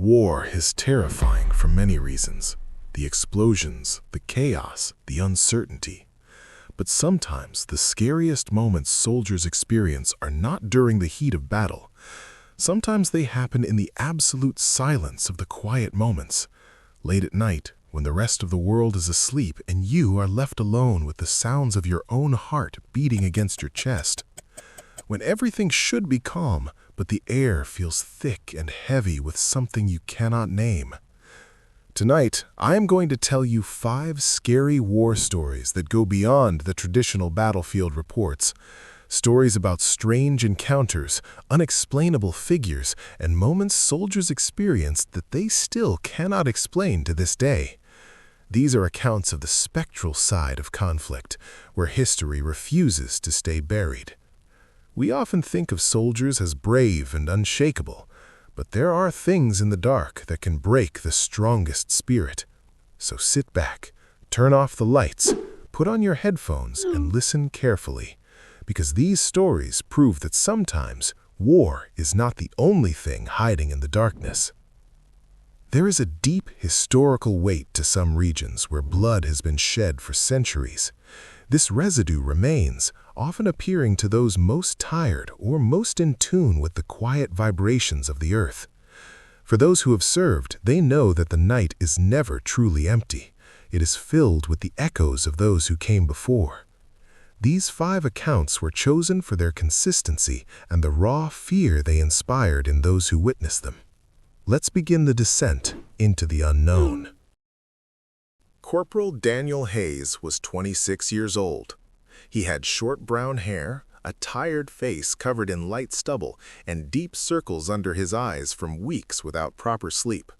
War is terrifying for many reasons. The explosions, the chaos, the uncertainty. But sometimes the scariest moments soldiers experience are not during the heat of battle. Sometimes they happen in the absolute silence of the quiet moments. Late at night, when the rest of the world is asleep and you are left alone with the sounds of your own heart beating against your chest. When everything should be calm, but the air feels thick and heavy with something you cannot name. Tonight, I am going to tell you 5 scary war stories that go beyond the traditional battlefield reports. Stories about strange encounters, unexplainable figures, and moments soldiers experienced that they still cannot explain to this day. These are accounts of the spectral side of conflict, where history refuses to stay buried. We often think of soldiers as brave and unshakable, but there are things in the dark that can break the strongest spirit. So sit back, turn off the lights, put on your headphones, and listen carefully, because these stories prove that sometimes war is not the only thing hiding in the darkness. There is a deep historical weight to some regions where blood has been shed for centuries. This residue remains, often appearing to those most tired or most in tune with the quiet vibrations of the earth. For those who have served, they know that the night is never truly empty. It is filled with the echoes of those who came before. These 5 accounts were chosen for their consistency and the raw fear they inspired in those who witnessed them. Let's begin the descent into the unknown. Corporal Daniel Hayes was 26 years old. He had short brown hair, a tired face covered in light stubble, and deep circles under his eyes from weeks without proper sleep.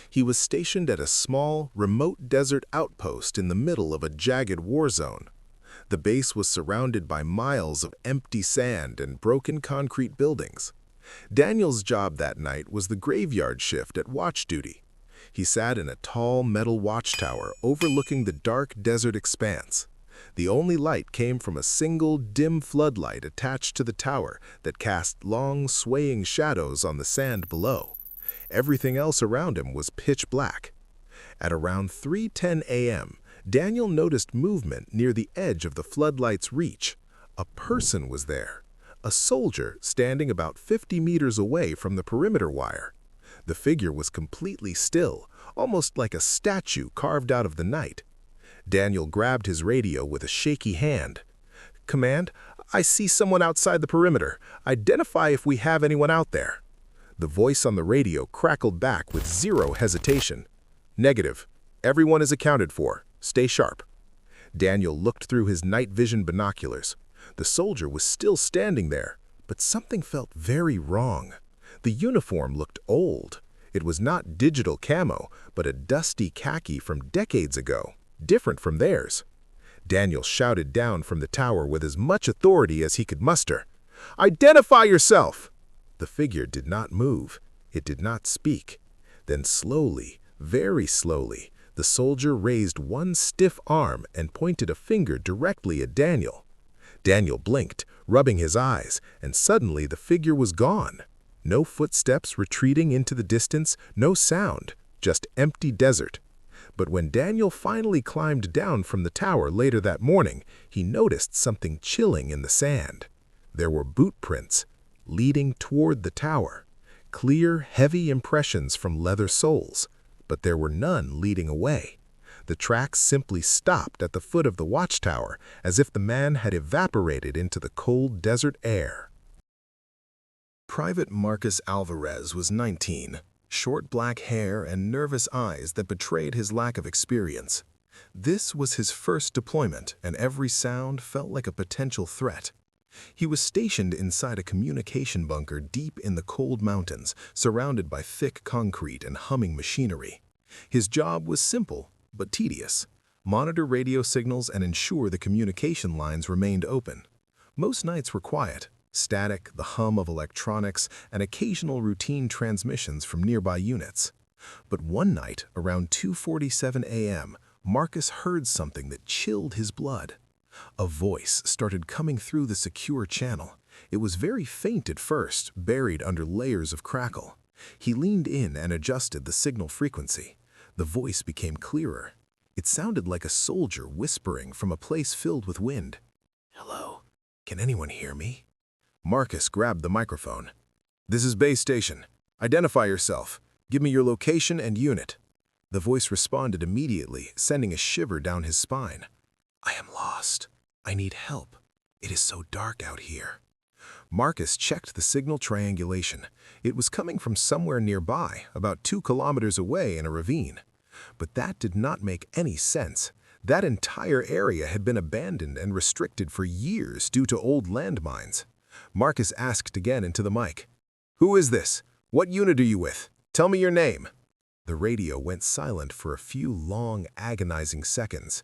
He was stationed at a small, remote desert outpost in the middle of a jagged war zone. The base was surrounded by miles of empty sand and broken concrete buildings. Daniel's job that night was the graveyard shift at watch duty. He sat in a tall metal watchtower overlooking the dark desert expanse. The only light came from a single dim floodlight attached to the tower that cast long, swaying shadows on the sand below. Everything else around him was pitch black. At around 3:10 a.m., Daniel noticed movement near the edge of the floodlight's reach. A person was there, a soldier standing about 50 meters away from the perimeter wire. The figure was completely still, almost like a statue carved out of the night. Daniel grabbed his radio with a shaky hand. "Command, I see someone outside the perimeter. Identify if we have anyone out there." The voice on the radio crackled back with zero hesitation. "Negative. Everyone is accounted for. Stay sharp." Daniel looked through his night vision binoculars. The soldier was still standing there, but something felt very wrong. The uniform looked old. It was not digital camo, but a dusty khaki from decades ago, different from theirs. Daniel shouted down from the tower with as much authority as he could muster. "Identify yourself!" The figure did not move. It did not speak. Then slowly, very slowly, the soldier raised one stiff arm and pointed a finger directly at Daniel. Daniel blinked, rubbing his eyes, and suddenly the figure was gone. No footsteps retreating into the distance, no sound, just empty desert. But when Daniel finally climbed down from the tower later that morning, he noticed something chilling in the sand. There were boot prints leading toward the tower, clear, heavy impressions from leather soles, but there were none leading away. The tracks simply stopped at the foot of the watchtower, as if the man had evaporated into the cold desert air. Private Marcus Alvarez was 19, short black hair and nervous eyes that betrayed his lack of experience. This was his first deployment, and every sound felt like a potential threat. He was stationed inside a communication bunker deep in the cold mountains, surrounded by thick concrete and humming machinery. His job was simple, but tedious. Monitor radio signals and ensure the communication lines remained open. Most nights were quiet. Static, the hum of electronics, and occasional routine transmissions from nearby units. But one night, around 2:47 a.m., Marcus heard something that chilled his blood. A voice started coming through the secure channel. It was very faint at first, buried under layers of crackle. He leaned in and adjusted the signal frequency. The voice became clearer. It sounded like a soldier whispering from a place filled with wind. "Hello, can anyone hear me?" Marcus grabbed the microphone. "This is base station. Identify yourself. Give me your location and unit." The voice responded immediately, sending a shiver down his spine. "I am lost. I need help. It is so dark out here." Marcus checked the signal triangulation. It was coming from somewhere nearby, about 2 kilometers away in a ravine. But that did not make any sense. That entire area had been abandoned and restricted for years due to old landmines. Marcus asked again into the mic. "Who is this? What unit are you with? Tell me your name." The radio went silent for a few long, agonizing seconds.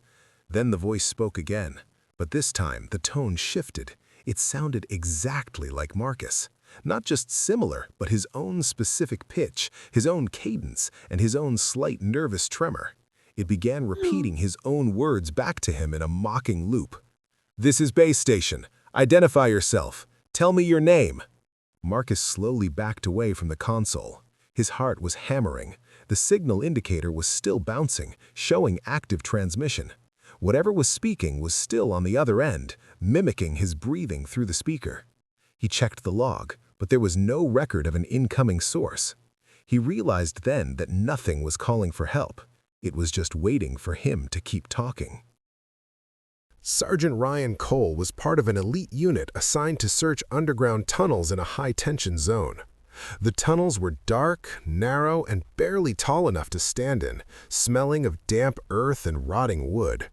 Then the voice spoke again, but this time the tone shifted. It sounded exactly like Marcus. Not just similar, but his own specific pitch, his own cadence, and his own slight nervous tremor. It began repeating his own words back to him in a mocking loop. "This is base station. Identify yourself. Tell me your name." Marcus slowly backed away from the console. His heart was hammering. The signal indicator was still bouncing, showing active transmission. Whatever was speaking was still on the other end, mimicking his breathing through the speaker. He checked the log, but there was no record of an incoming source. He realized then that nothing was calling for help. It was just waiting for him to keep talking. Sergeant Ryan Cole was part of an elite unit assigned to search underground tunnels in a high-tension zone. The tunnels were dark, narrow, and barely tall enough to stand in, smelling of damp earth and rotting wood.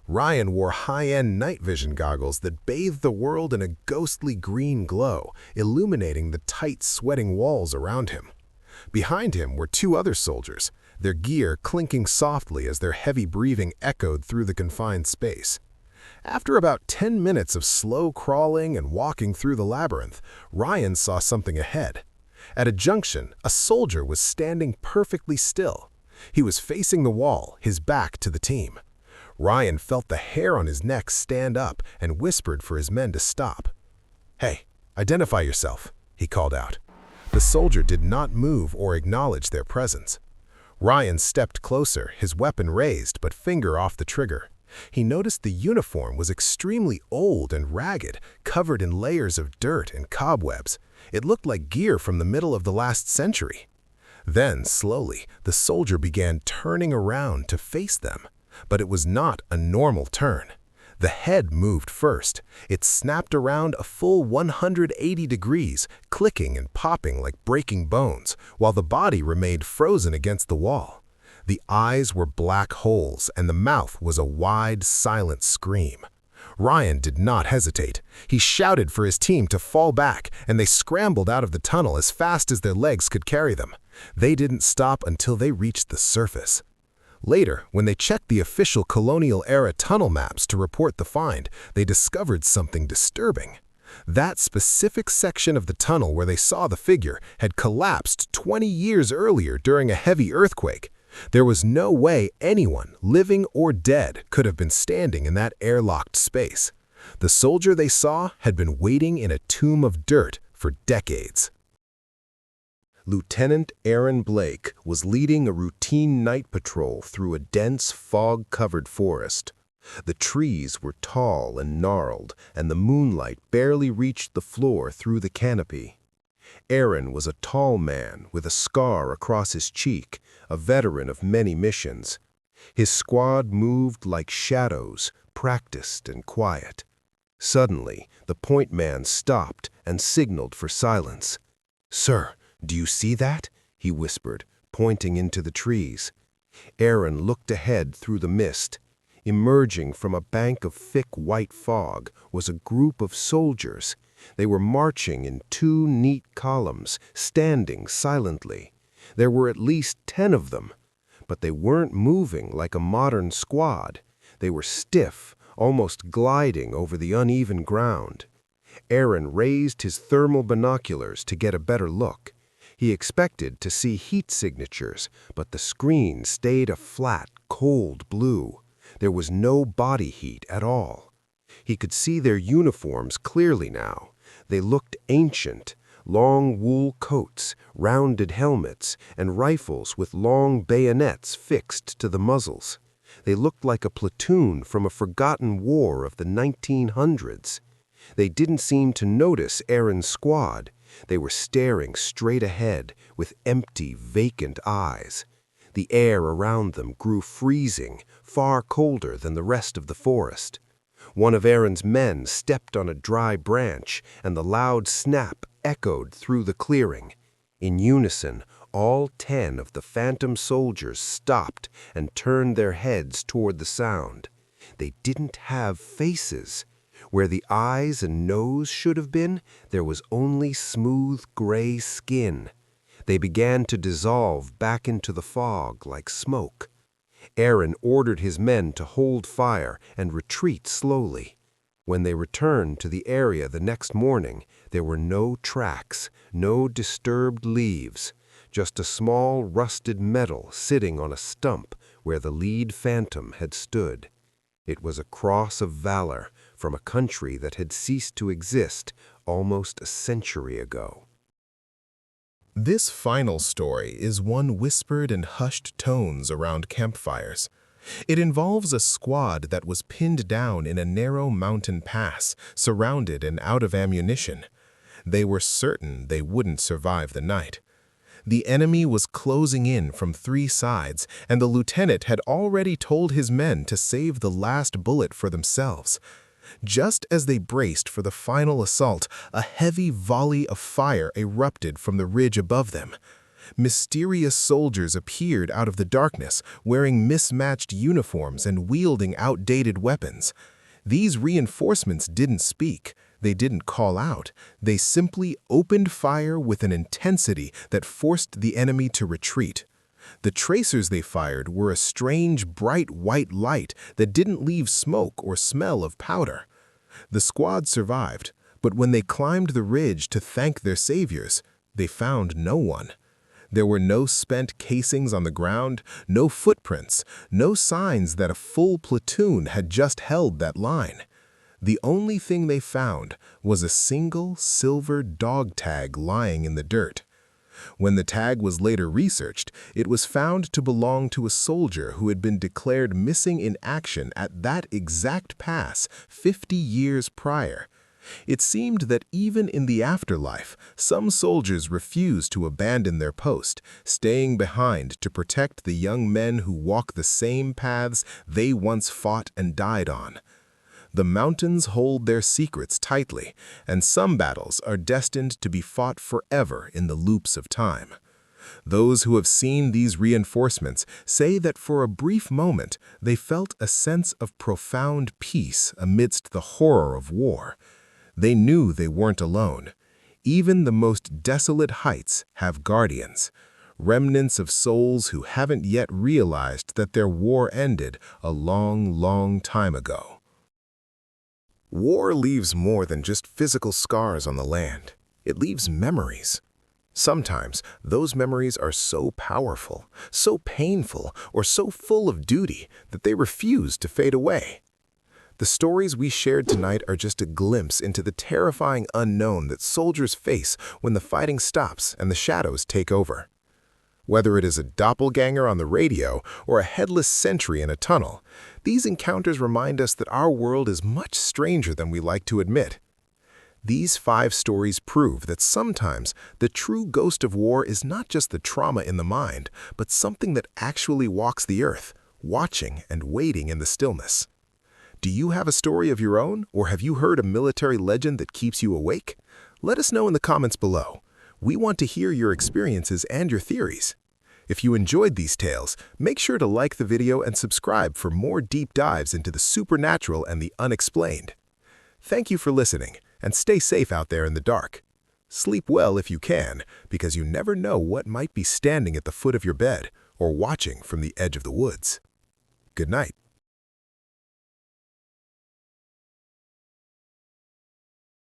Ryan wore high-end night vision goggles that bathed the world in a ghostly green glow, illuminating the tight, sweating walls around him. Behind him were 2 other soldiers, their gear clinking softly as their heavy breathing echoed through the confined space. After about 10 minutes of slow crawling and walking through the labyrinth, Ryan saw something ahead. At a junction, a soldier was standing perfectly still. He was facing the wall, his back to the team. Ryan felt the hair on his neck stand up and whispered for his men to stop. "Hey, identify yourself," he called out. The soldier did not move or acknowledge their presence. Ryan stepped closer, his weapon raised but finger off the trigger. He noticed the uniform was extremely old and ragged, covered in layers of dirt and cobwebs. It looked like gear from the middle of the last century. Then, slowly, the soldier began turning around to face them. But it was not a normal turn. The head moved first. It snapped around a full 180 degrees, clicking and popping like breaking bones, while the body remained frozen against the wall. The eyes were black holes, and the mouth was a wide, silent scream. Ryan did not hesitate. He shouted for his team to fall back, and they scrambled out of the tunnel as fast as their legs could carry them. They didn't stop until they reached the surface. Later, when they checked the official colonial-era tunnel maps to report the find, they discovered something disturbing. That specific section of the tunnel where they saw the figure had collapsed 20 years earlier during a heavy earthquake. There was no way anyone, living or dead, could have been standing in that airlocked space. The soldier they saw had been waiting in a tomb of dirt for decades. Lieutenant Aaron Blake was leading a routine night patrol through a dense, fog-covered forest. The trees were tall and gnarled, and the moonlight barely reached the floor through the canopy. Aaron was a tall man with a scar across his cheek, a veteran of many missions. His squad moved like shadows, practiced and quiet. Suddenly, the point man stopped and signaled for silence. "Sir, do you see that?" he whispered, pointing into the trees. Aaron looked ahead through the mist. Emerging from a bank of thick white fog was a group of soldiers. They were marching in 2 neat columns, standing silently. There were at least 10 of them. But they weren't moving like a modern squad. They were stiff, almost gliding over the uneven ground. Aaron raised his thermal binoculars to get a better look. He expected to see heat signatures, but the screen stayed a flat, cold blue. There was no body heat at all. He could see their uniforms clearly now. They looked ancient, long wool coats, rounded helmets, and rifles with long bayonets fixed to the muzzles. They looked like a platoon from a forgotten war of the 1900s. They didn't seem to notice Aaron's squad. They were staring straight ahead with empty, vacant eyes. The air around them grew freezing, far colder than the rest of the forest. One of Aaron's men stepped on a dry branch, and the loud snap echoed through the clearing. In unison, all 10 of the phantom soldiers stopped and turned their heads toward the sound. They didn't have faces. Where the eyes and nose should have been, there was only smooth gray skin. They began to dissolve back into the fog like smoke. Aaron ordered his men to hold fire and retreat slowly. When they returned to the area the next morning, there were no tracks, no disturbed leaves, just a small rusted medal sitting on a stump where the lead phantom had stood. It was a cross of valor from a country that had ceased to exist almost a century ago. This final story is one whispered in hushed tones around campfires. It involves a squad that was pinned down in a narrow mountain pass, surrounded and out of ammunition. They were certain they wouldn't survive the night. The enemy was closing in from 3 sides, and the lieutenant had already told his men to save the last bullet for themselves. Just as they braced for the final assault, a heavy volley of fire erupted from the ridge above them. Mysterious soldiers appeared out of the darkness, wearing mismatched uniforms and wielding outdated weapons. These reinforcements didn't speak. They didn't call out. They simply opened fire with an intensity that forced the enemy to retreat. The tracers they fired were a strange, bright white light that didn't leave smoke or smell of powder. The squad survived, but when they climbed the ridge to thank their saviors, they found no one. There were no spent casings on the ground, no footprints, no signs that a full platoon had just held that line. The only thing they found was a single silver dog tag lying in the dirt. When the tag was later researched, it was found to belong to a soldier who had been declared missing in action at that exact pass 50 years prior. It seemed that even in the afterlife, some soldiers refused to abandon their post, staying behind to protect the young men who walk the same paths they once fought and died on. The mountains hold their secrets tightly, and some battles are destined to be fought forever in the loops of time. Those who have seen these reinforcements say that for a brief moment they felt a sense of profound peace amidst the horror of war. They knew they weren't alone. Even the most desolate heights have guardians, remnants of souls who haven't yet realized that their war ended a long, long time ago. War leaves more than just physical scars on the land. It leaves memories. Sometimes those memories are so powerful, so painful, or so full of duty that they refuse to fade away. The stories we shared tonight are just a glimpse into the terrifying unknown that soldiers face when the fighting stops and the shadows take over. Whether it is a doppelganger on the radio or a headless sentry in a tunnel, these encounters remind us that our world is much stranger than we like to admit. These 5 stories prove that sometimes the true ghost of war is not just the trauma in the mind, but something that actually walks the earth, watching and waiting in the stillness. Do you have a story of your own, or have you heard a military legend that keeps you awake? Let us know in the comments below. We want to hear your experiences and your theories. If you enjoyed these tales, make sure to like the video and subscribe for more deep dives into the supernatural and the unexplained. Thank you for listening, and stay safe out there in the dark. Sleep well if you can, because you never know what might be standing at the foot of your bed or watching from the edge of the woods. Good night.